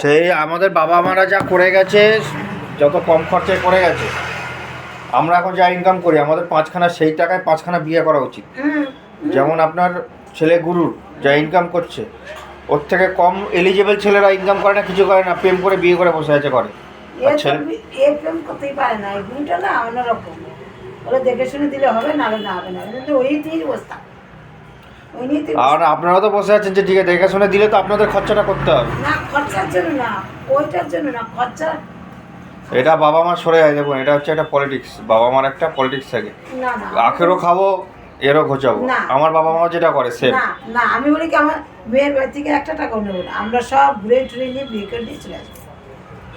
সেই আমাদের বাবা মারা যা করে গেছে, যত কম খরচায় করে গেছে, আমরা এখন যা ইনকাম করি আমাদের পাঁচখানা সেই টাকায় পাঁচখানা বিয়ে করা উচিত। যেমন আপনার ছেলে গুরুর যা ইনকাম করছে, ওর থেকে কম এলিজেবল ছেলেরা ইনকাম করে না, কিছু করে না, প্রেম করে বিয়ে করে বসে আছে করে। প্রেম করতেই পারে না, এই গুণটা না অন্যরকম। ওরা দেখে শুনে দিলে হবে, না হলে না হবে না, কিন্তু ওই নিয়েই বসতাম। আর আপনারা তো বসে আছেন যে ঠিক আছে দেখে শুনে দিলে তো আপনাদের খরচাটা করতে হবে না, খরচার জন্য না, ওইটার জন্য না, খরচা। এটা বাবা মা সরে যায়, দেখুন এটা হচ্ছে একটা পলিটিক্স, বাবা মার একটা পলিটিক্স থাকে। না না, আখেরও খাবো এরও ঘোচাবো। আমার বাবা মা যেটা করে সেম। না না, আমি বলি কি আমার মেয়ের বাড়ি থেকে একটা টাকাও নেবো না, আমরা সব ঘুরে টুরে নিয়ে বিয়ে করে দিয়ে চলে আসবো।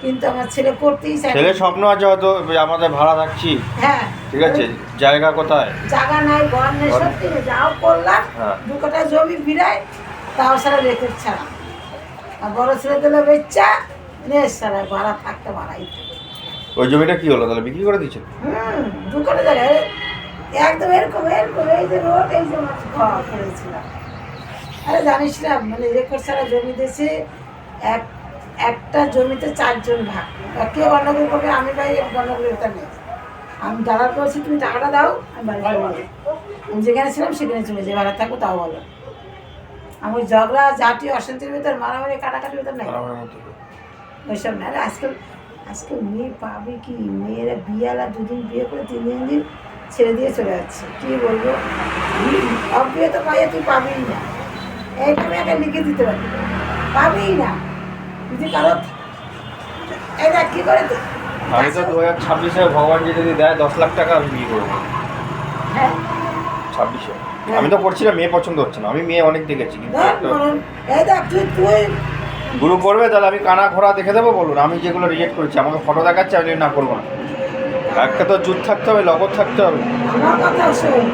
কিন্তু আমার ছেলে করতেই চায়। ছেলে স্বপ্ন আছে হয়তো আমাদের ভাড়া থাকছি, হ্যাঁ ঠিক আছে, জায়গা কোথায়, জায়গা নাই, ঘর নেই, সত্যি নেই, যাও করলাম, হ্যাঁ। 2 কাঠা জমি ফিরাই, তাও সারা রেখে ছাড়া। আর বড় ছেলে দিলে বেচ্চা নে সারা ভাড়া থাকতে ভাড়াই। ওই জমিটা কি হলো তাহলে, বিক্রি করে দিচ্ছেন? 2 কাঠা জায়গায় একদম এরকম এরকম, এই যে রোড, এই যে আমার ঘর করেছিলাম। আরে জানিস না, মানে রেকর্ড ছাড়া জমি দিয়েছে, একটা জমিতে 4 জন ভাগ। কে গন্ডগোল করবে, আমি ভাই গন্ডগোলের এটা নেই। আমি দাঁড়ার করেছি, তুমি টাকাটা দাও, আমি বাড়ি যাবো। আমি যেখানে ছিলাম সেখানে চলে যে ভাড়া থাকবো তাও বলো। আমি ঝগড়া জাতি অশান্তির ভিতর, মারামারি কাটাকাটির ভিতর নাই, ওইসব না। আজকে মেয়ে পাবে কি, মেয়েরা বিয়েলা 2 দিন বিয়ে করে 3 দিন ছেড়ে দিয়ে চলে যাচ্ছে। কি বলবো, অবিয়ে তো পাইয়ে তুই পাবিই না, এইটা আমি একটা লিখে দিতে পারি, পাবিই না যদি কারো। এই দেখ কি করে তুই। আমি তো 2026-এ ভগবান যদি দেয় 10 লাখ টাকা আমি বিয়ে করবো। হ্যাঁ 26-এ আমি তো করছিলাম, মেয়ে পছন্দ হচ্ছে না। আমি মেয়ে অনেক দেখেছি, কিন্তু এই দেখ তুই গুরু করবে তাহলে আমি কানা ঘোড়া দেখে দেবো বলুন। আমি যেগুলো রিজেক্ট করেছি, আমাকে ফটো দেখাচ্ছে, আমি না করবো না। একটা তো জুত থাকতে হবে, লগত থাকতে হবে। আমার কথা শোন,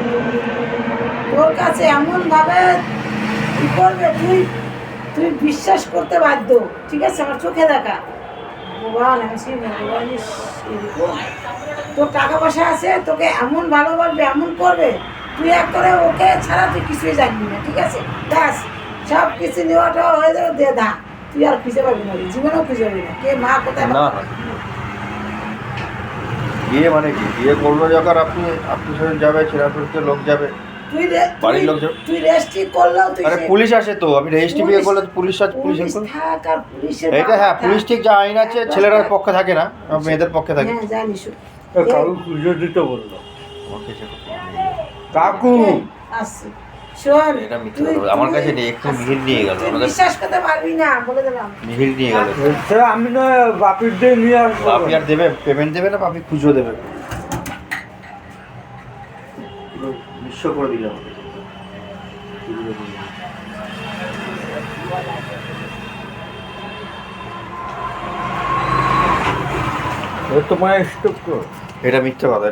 তোর কাছে এমন ভাবে কি করবে, তুই বিশ্বাস করতে বাধ্য, ঠিক আছে, আমার চোখে দেখা। ভগবান, আমি সেই ভগবান, তোর টাকা পয়সা আছে, তোকে এমন ভালোবাসবে, এমন করবে, তুই এক করে ওকে ছাড়া তুই কিছুই জানবি না, ঠিক আছে। ব্যাস সব কিছু নেওয়াটা হয়ে যাবে, দে দা, তুই আর খুঁজে পাবি না, জীবনেও খুঁজে পাবি না কে মা কোথায়। না বিয়ে মানে কি, বিয়ে করলো যখন আপনি আত্মীয় যাবে, ছেড়াপুরতে লোক যাবে, বাড়ির লোক যাবে। তুই রেজিস্ট্রি করলেও তুই, আরে পুলিশ আসে তো, আমি রেজিস্ট্রি বিয়ে করলে পুলিশ আছে, পুলিশ থাক আর পুলিশের এটা। হ্যাঁ, পুলিশ ঠিক যা আইন আছে ছেলেরার পক্ষে থাকে না, মেয়েদের পক্ষে থাকে। হ্যাঁ জানিস, কাকু পুজো দিতে বললো। কাকু আসছে শোন, এটা মিথ্যে কথা, আমার কাছে নেই, একটু মিহির নিয়ে গেল, আমাদের বিশ্বাস করতে পারবি না, বলে দিলাম। মিহির নিয়ে গেল। আমি না বাপির দিয়ে নিয়ে আসবো। বাপি আর দেবে, পেমেন্ট দেবে না, বাপি খুচরো দেবে। বিশ্ব করে দিলাম। তোমার স্টক এটা মিথ্যে কথা।